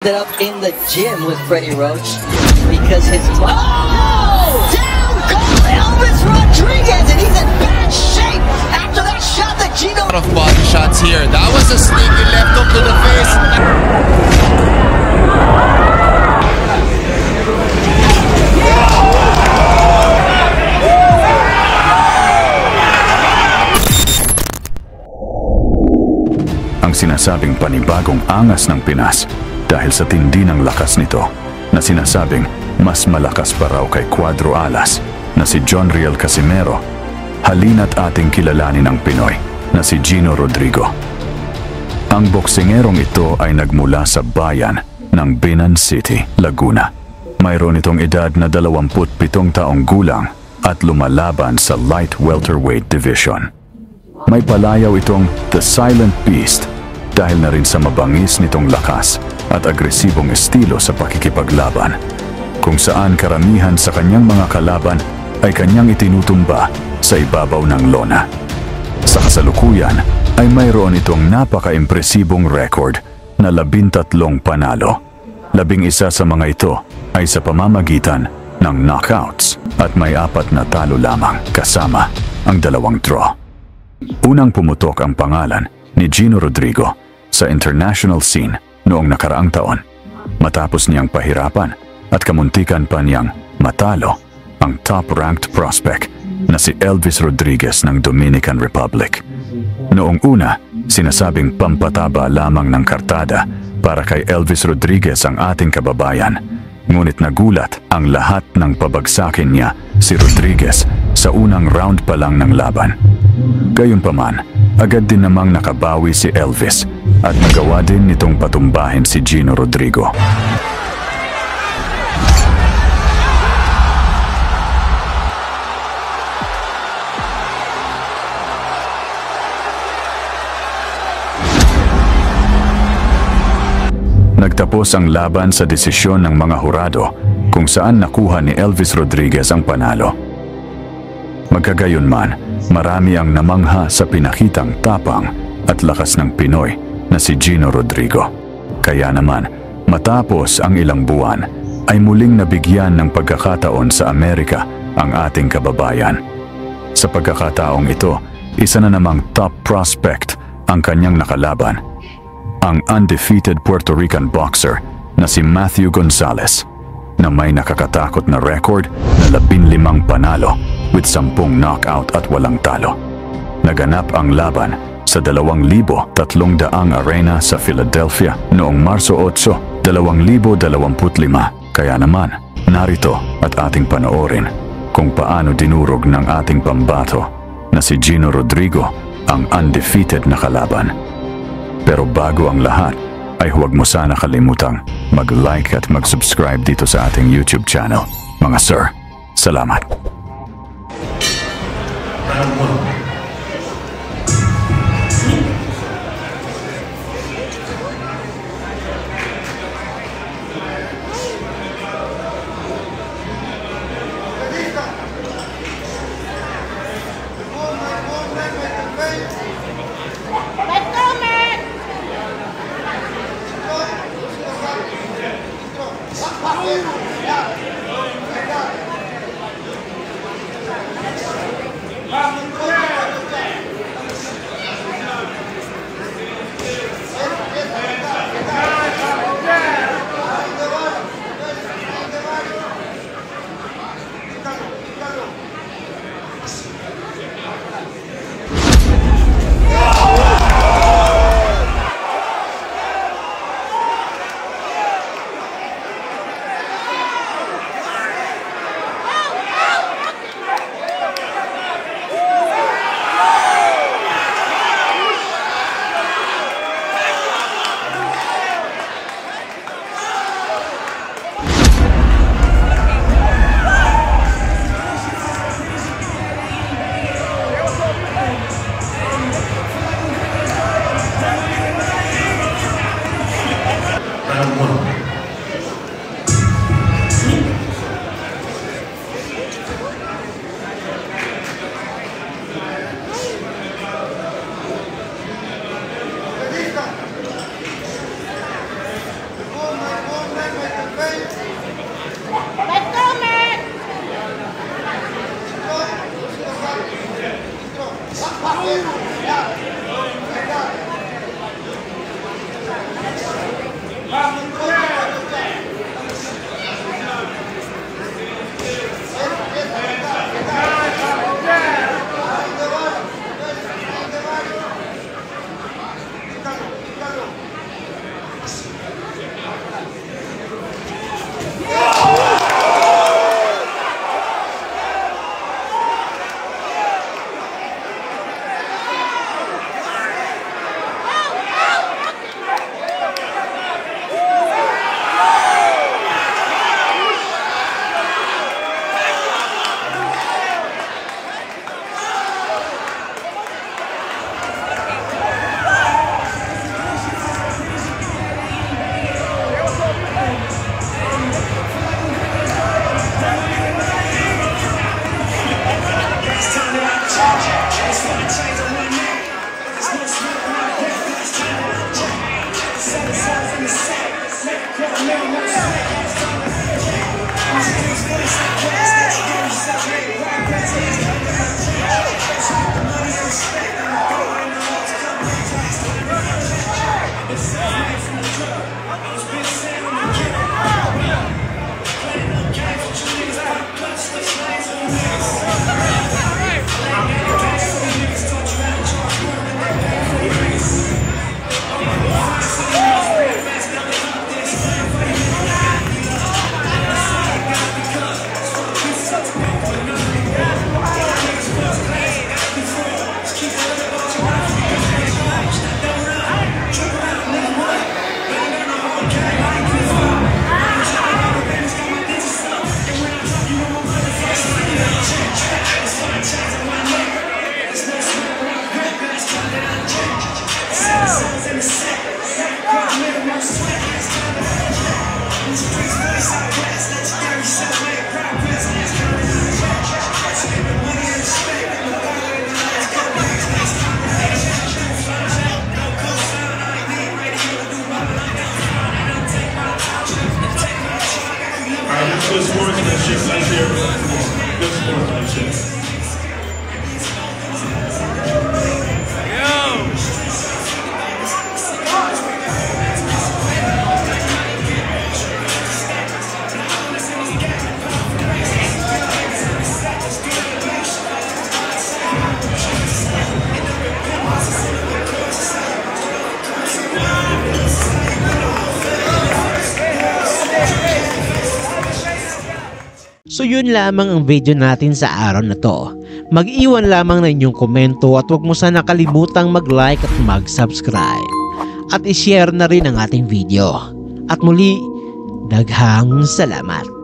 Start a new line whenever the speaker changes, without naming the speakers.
ended up in the gym with Freddie Roach because his down goes Elvis Rodriguez, and he's in bad shape after that shot that Gino.
A lot of body shots here. That was a sneaky left hook to the face.
Ang sinasabing panibagong angas ng Pinas dahil sa tindi ng lakas nito na sinasabing mas malakas pa raw kay Cuadro Alas na si John Riel Casimero. Halina't ating kilalanin ang Pinoy na si Gino Rodrigo. Ang boksingerong ito ay nagmula sa bayan ng Binan City, Laguna. Mayroon itong edad na 27 taong gulang at lumalaban sa light welterweight division. May palayaw itong The Silent Beast dahil na rin sa mabangis nitong lakas at agresibong estilo sa pakikipaglaban, kung saan karamihan sa kanyang mga kalaban ay kanyang itinutumba sa ibabaw ng lona. Sa kasalukuyan ay mayroon itong napaka-impresibong record na 13 panalo. 11 sa mga ito ay sa pamamagitan ng knockouts at may 4 na talo lamang kasama ang 2 draw. Unang pumutok ang pangalan ni Gino Rodrigo sa international scene noong nakaraang taon, matapos niyang pahirapan at kamuntikan pa niyang matalo ang top-ranked prospect na si Elvis Rodriguez ng Dominican Republic. Noong una, sinasabing pampataba lamang ng kartada para kay Elvis Rodriguez ang ating kababayan, ngunit nagulat ang lahat ng pabagsakin niya si Rodriguez sa unang round pa lang ng laban. Gayunpaman, agad din namang nakabawi si Elvis at nagawa din nitong patumbahin si Gino Rodrigo. Nagtapos ang laban sa desisyon ng mga hurado kung saan nakuha ni Elvis Rodriguez ang panalo. Magkagayunman, marami ang namangha sa pinakitang tapang at lakas ng Pinoy na si Gino Rodrigo. Kaya naman, matapos ang ilang buwan, ay muling nabigyan ng pagkakataon sa Amerika ang ating kababayan. Sa pagkakataong ito, isa na namang top prospect ang kanyang nakalaban, ang undefeated Puerto Rican boxer na si Matthew Gonzalez, na may nakakatakot na record na 15 panalo with 10 knockout at walang talo. Naganap ang laban sa 2,300 arena sa Philadelphia noong Marso 8, 2025. Kaya naman, narito at ating panoorin kung paano dinurog ng ating pambato na si Gino Rodrigo ang undefeated na kalaban. Pero bago ang lahat, ay huwag mo sana kalimutang mag-like at mag-subscribe dito sa ating YouTube channel. Mga sir, salamat.
Vamos, good sportsmanship right there. Good sportsmanship.
So yun lamang ang video natin sa araw na to. Mag-iwan lamang ng inyong komento at huwag mo sana kalimutang mag-like at mag-subscribe. At i-share na rin ang ating video. At muli, daghang salamat.